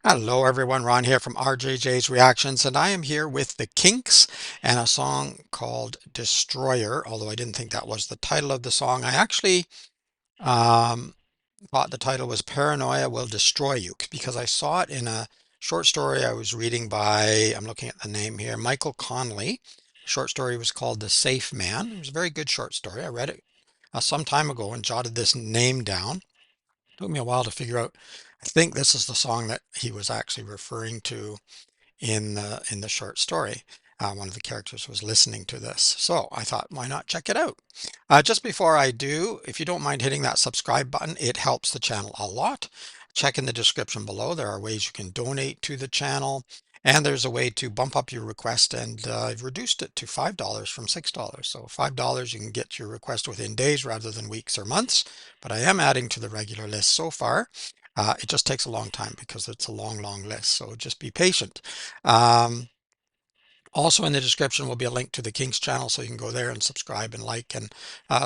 Hello everyone, Ron here from RJJ's Reactions, and I am here with the Kinks and a song called Destroyer, although I didn't think that was the title of the song. I actually um, thought the title was Paranoia Will Destroy You because I saw it in a short story I was reading by, I'm looking at the name here, Michael Connolly. The short story was called The Safe Man. It was a very good short story. I read it some time ago and jotted this name down. Took me a while to figure out. I think this is the song that he was actually referring to in the short story. One of the characters was listening to this, so I thought, why not check it out? Just before I do, if you don't mind hitting that subscribe button, it helps the channel a lot. Check in the description below. There are ways you can donate to the channel, and there's a way to bump up your request, and I've reduced it to $5 from $6. So $5, you can get your request within days rather than weeks or months, but I am adding to the regular list so far. It just takes a long time because it's a long list, so just be patient. Um, Also in the description will be a link to the Kinks channel, so you can go there and subscribe and like and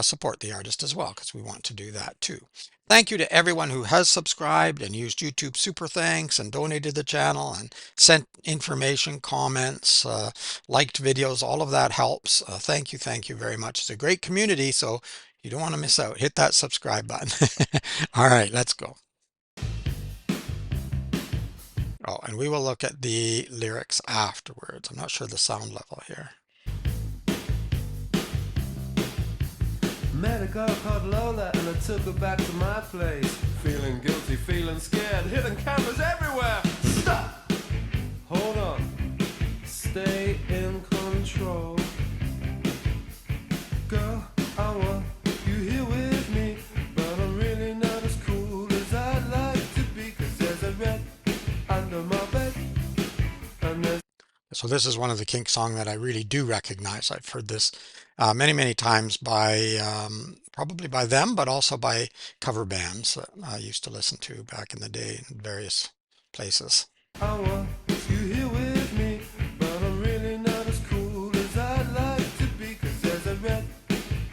support the artist as well, because we want to do that too. Thank you to everyone who has subscribed and used YouTube Super Thanks and donated the channel and sent information, comments, liked videos. All of that helps. Thank you very much. It's a great community, so you don't want to miss out. Hit that subscribe button. All right, let's go. Oh, and we will look at the lyrics afterwards. I'm not sure the sound level here. Met a girl called Lola and I took her back to my place. Feeling guilty, feeling scared, hidden cameras everywhere. Stop! Hold on. Stay in control. Girl, I want you here with me, but I'm really not as cool as I'd like to be, 'cause there's a red under my bed. And there's So this is one of the Kinks song that I really do recognize. I've heard this many times by probably by them, but also by cover bands that I used to listen to back in the day in various places. I want you here with me, but I'm really not as cool as I'd like to be, 'cause there's a red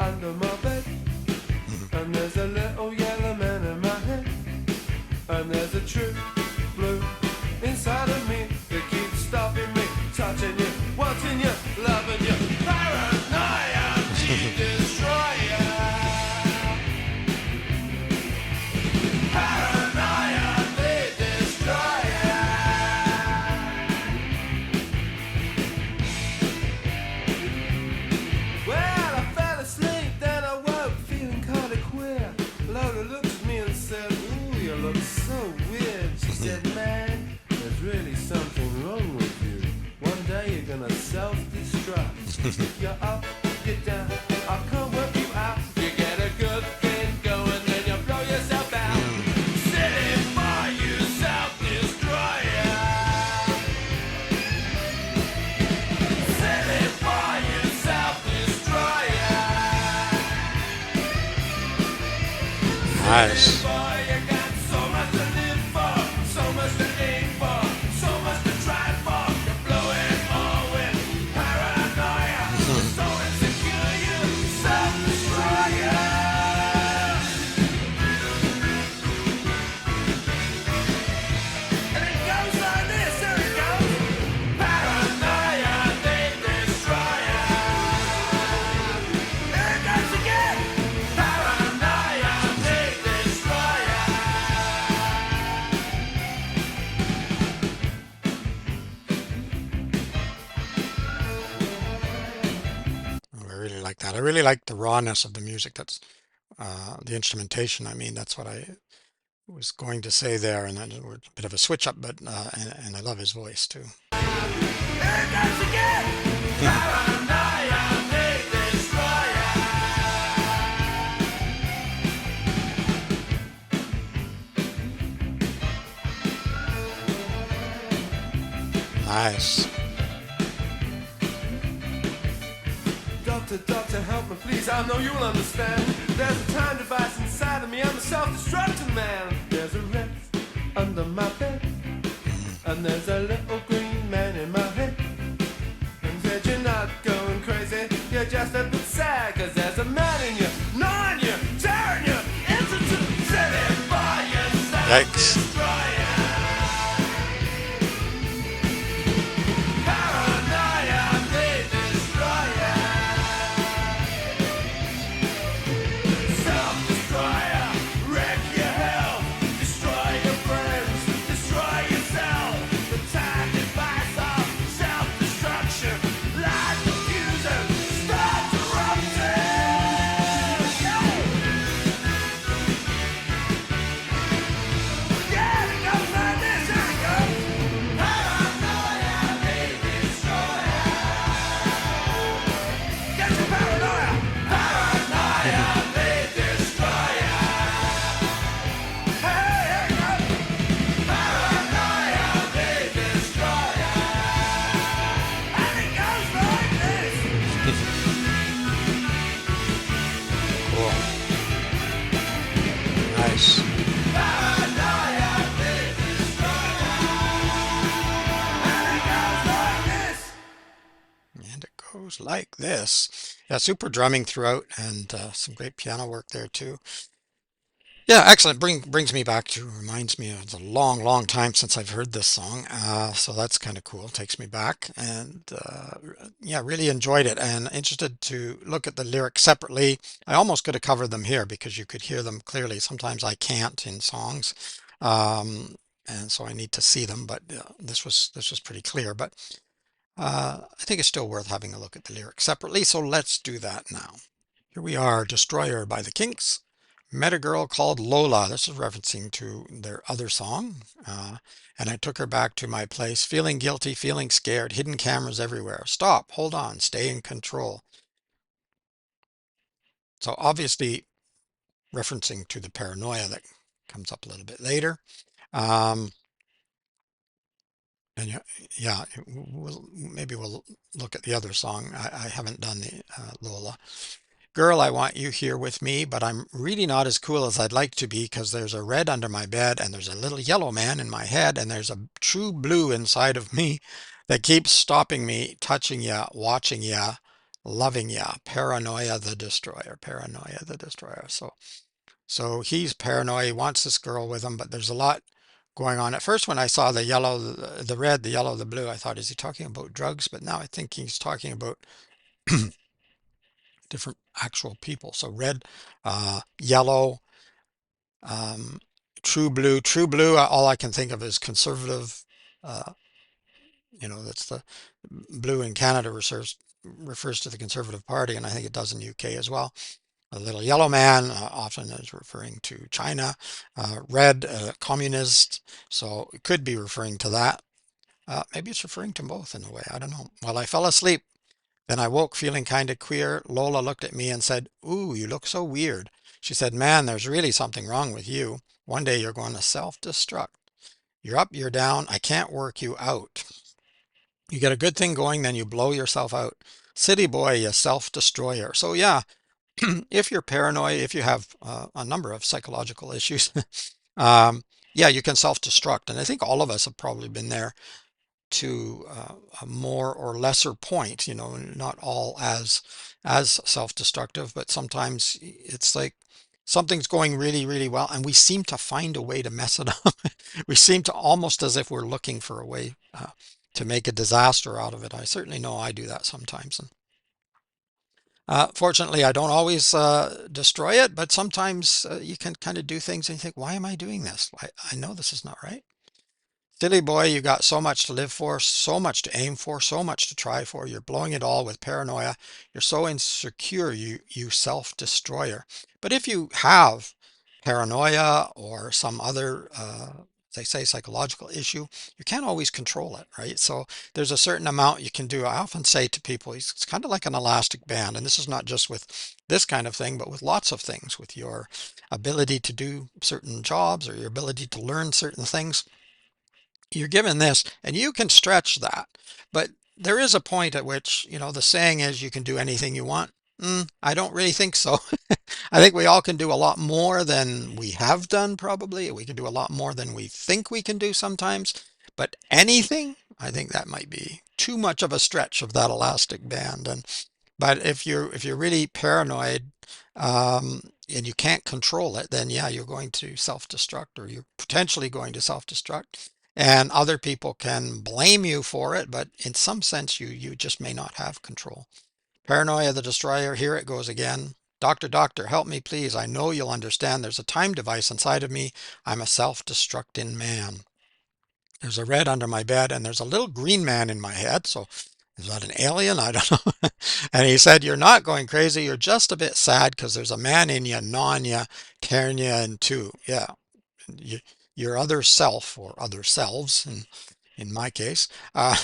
under my bed, and there's a little yellow man in my head, and there's a true blue inside of me that keeps stopping me, touching you, wanting you, loving you. Paranoia, the destroyer. Paranoia, the destroyer. Well, I fell asleep, then I woke feeling kind of queer. Lola looked at me and said, "Ooh, you look so weird." She said, "Man, there's really something wrong with you. One day you're gonna self-destruct. If you're up, you're down, I can't work you out. You get a good thing going, then you blow yourself out. Silly boy, you self-destroyer. Silly boy, you self-destroyer. Nice. Silly boy, you got so much to live for, so much to aim for, so much to try for. You're blowing all with paranoia. So insecure, you self-destroyer. And it goes like this, here it goes. Paranoia, the destroyer. Here it goes again. Paranoia, the destroyer. Oh, I really like that. I really like the rawness of the music. That's the instrumentation. I mean, that's what I was going to say there, and then a bit of a switch up, but and I love his voice too. Here it goes again. Paranoia, the destroyer. Nice. Doctor, doctor, help me please, I know you'll understand. There's a time device inside of me, I'm a self-destructing man. There's a red under my bed, and there's a little green man in my head. And said you're not going crazy, you're just a bit sad, 'cause there's a man in you, gnawing you, tearing you, into silly boy, you Yikes. self-destroyer. goes like this. Yeah, super drumming throughout and some great piano work there too. Yeah, excellent. Brings me back to reminds me of it's a long, long time since I've heard this song. So that's kind of cool. Takes me back, and yeah, really enjoyed it. And interested to look at the lyrics separately. I almost could have covered them here because you could hear them clearly. Sometimes I can't in songs, um, and so I need to see them. But this was pretty clear. But I think it's still worth having a look at the lyrics separately. So let's do that now. Here we are, Destroyer by the Kinks. Met a girl called Lola. This is referencing to their other song. And I took her back to my place, feeling guilty, feeling scared, hidden cameras everywhere. Stop, hold on, stay in control. So obviously referencing to the paranoia that comes up a little bit later. Um, and yeah, maybe we'll look at the other song. I haven't done the Lola. Girl, I want you here with me, but I'm really not as cool as I'd like to be because there's a red under my bed and there's a little yellow man in my head and there's a true blue inside of me that keeps stopping me, touching ya, watching ya, loving ya. Paranoia the destroyer, paranoia the destroyer. So he's paranoid. He wants this girl with him, but there's a lot going on. At first, when I saw the yellow, the red, the yellow, the blue, I thought, is he talking about drugs? But now I think he's talking about different actual people. So red, yellow, um, true blue. True blue, all I can think of is conservative. Uh, that's the blue in Canada refers to the Conservative Party, and I think it does in the UK as well. A little yellow man often is referring to China. Red, communist. So it could be referring to that. Maybe it's referring to both in a way. I don't know. Well, I fell asleep. Then I woke feeling kind of queer. Lola looked at me and said, "Ooh, you look so weird." She said, "Man, there's really something wrong with you. One day you're going to self-destruct. You're up, you're down. I can't work you out. You get a good thing going, then you blow yourself out. City boy, you self-destroyer." So yeah, if you're paranoid, if you have a number of psychological issues, yeah, you can self-destruct. And I think all of us have probably been there to a more or lesser point, not all as self-destructive, but sometimes it's like something's going really, really well, and we seem to find a way to mess it up. We seem to almost as if we're looking for a way to make a disaster out of it. I certainly know I do that sometimes. And fortunately, I don't always destroy it, but sometimes you can kind of do things and you think, why am I doing this? I know this is not right. Silly boy, you got so much to live for, so much to aim for, so much to try for. You're blowing it all with paranoia. You're so insecure, you self-destroyer. But if you have paranoia or some other, they say psychological issue, you can't always control it, right? So there's a certain amount you can do. I often say to people, it's kind of like an elastic band, and this is not just with this kind of thing, but with lots of things, with your ability to do certain jobs or your ability to learn certain things. You're given this and you can stretch that, but there is a point at which, the saying is you can do anything you want. I don't really think so. I think we all can do a lot more than we have done, probably. We can do a lot more than we think we can do sometimes. But anything, I think that might be too much of a stretch of that elastic band. But if you're really paranoid, and you can't control it, then yeah, you're going to self-destruct, or you're potentially going to self-destruct. And other people can blame you for it, but in some sense, you just may not have control. Paranoia the destroyer, here it goes again. Doctor, doctor, help me please. I know you'll understand. There's a time device inside of me. I'm a self-destructing man. There's a red under my bed, and there's a little green man in my head. So is that an alien? I don't know. And he said, "You're not going crazy. You're just a bit sad because there's a man in you, gnawing you, tearing you in two." Yeah, you, your other self or other selves, in my case. Uh,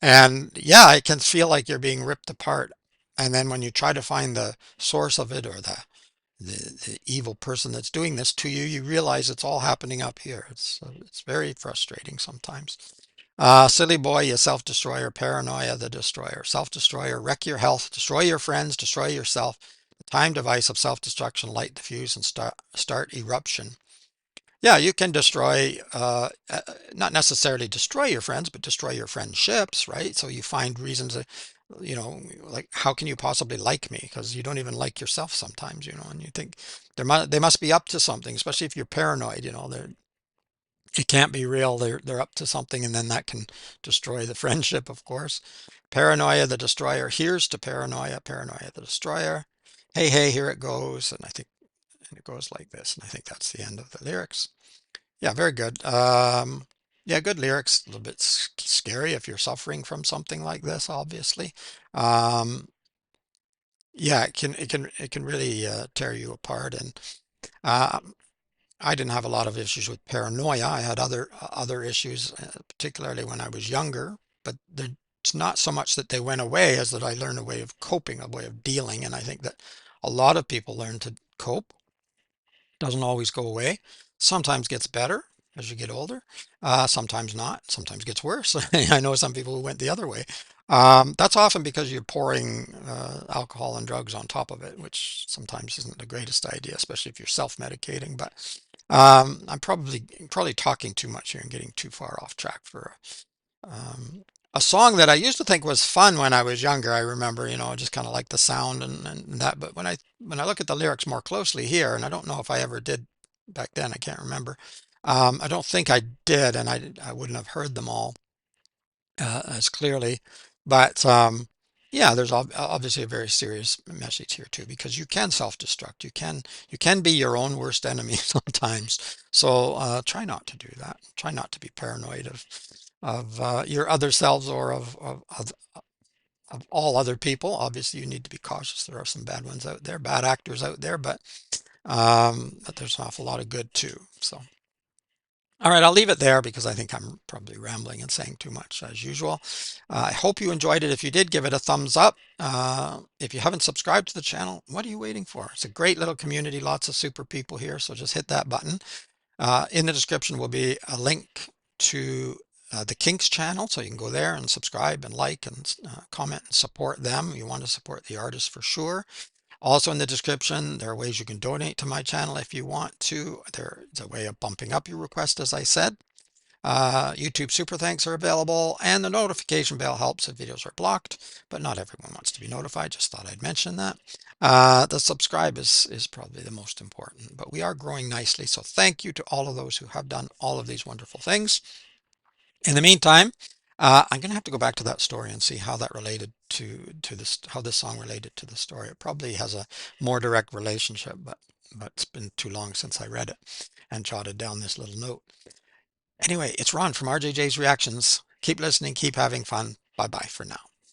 and yeah, it can feel like you're being ripped apart. And then when you try to find the source of it, or the evil person that's doing this to you, you realize it's all happening up here. It's very frustrating sometimes. Silly boy, you self-destroyer, paranoia, the destroyer. Self-destroyer, wreck your health, destroy your friends, destroy yourself. The time device of self-destruction, light diffuse and start eruption. Yeah, you can destroy, not necessarily destroy your friends, but destroy your friendships, right? So you find reasons. you know, like how can you possibly like me? Because you don't even like yourself sometimes, you know, and you think they must be up to something, especially if you're paranoid, you know, it can't be real. They're up to something, and then that can destroy the friendship, of course. Paranoia the destroyer. Here's to paranoia, paranoia the destroyer. Hey, hey, here it goes. And I think and it goes like this. And I think that's the end of the lyrics. Yeah, very good. Yeah, good lyrics. A little bit scary if you're suffering from something like this, obviously. Um, yeah, it can really tear you apart. And uh, I didn't have a lot of issues with paranoia. I had other issues, particularly when I was younger. But it's not so much that they went away as that I learned a way of coping, a way of dealing. And I think that a lot of people learn to cope. Doesn't always go away. Sometimes gets better as you get older. Sometimes not. Sometimes gets worse. I know some people who went the other way. That's often because you're pouring alcohol and drugs on top of it, which sometimes isn't the greatest idea, especially if you're self-medicating. But I'm probably talking too much here and getting too far off track for um, a song that I used to think was fun when I was younger. I remember, you know, just kind of like the sound and that. But when I look at the lyrics more closely here, and I don't know if I ever did back then, I can't remember. I don't think I did, and I wouldn't have heard them all as clearly. But yeah, there's obviously a very serious message here too, because you can self-destruct. You can be your own worst enemy sometimes. So try not to do that. Try not to be paranoid of your other selves or of all other people. Obviously, you need to be cautious. There are some bad ones out there, bad actors out there, but there's an awful lot of good too. So. All right, I'll leave it there because I think I'm probably rambling and saying too much as usual. I hope you enjoyed it. If you did, give it a thumbs up. If you haven't subscribed to the channel, what are you waiting for? It's a great little community, lots of super people here, so just hit that button. In the description will be a link to the Kinks channel, so you can go there and subscribe and like and comment and support them. You want to support the artists for sure. Also in the description, there are ways you can donate to my channel if you want to. There's a way of bumping up your request, as I said. YouTube super thanks are available, and the notification bell helps if videos are blocked, but not everyone wants to be notified. Just thought I'd mention that. The subscribe is probably the most important, but we are growing nicely. So thank you to all of those who have done all of these wonderful things. In the meantime, I'm going to have to go back to that story and see how that related to this, how this song related to the story. It probably has a more direct relationship, but it's been too long since I read it and jotted down this little note. Anyway, it's Ron from RJJ's Reactions. Keep listening, keep having fun. Bye bye for now.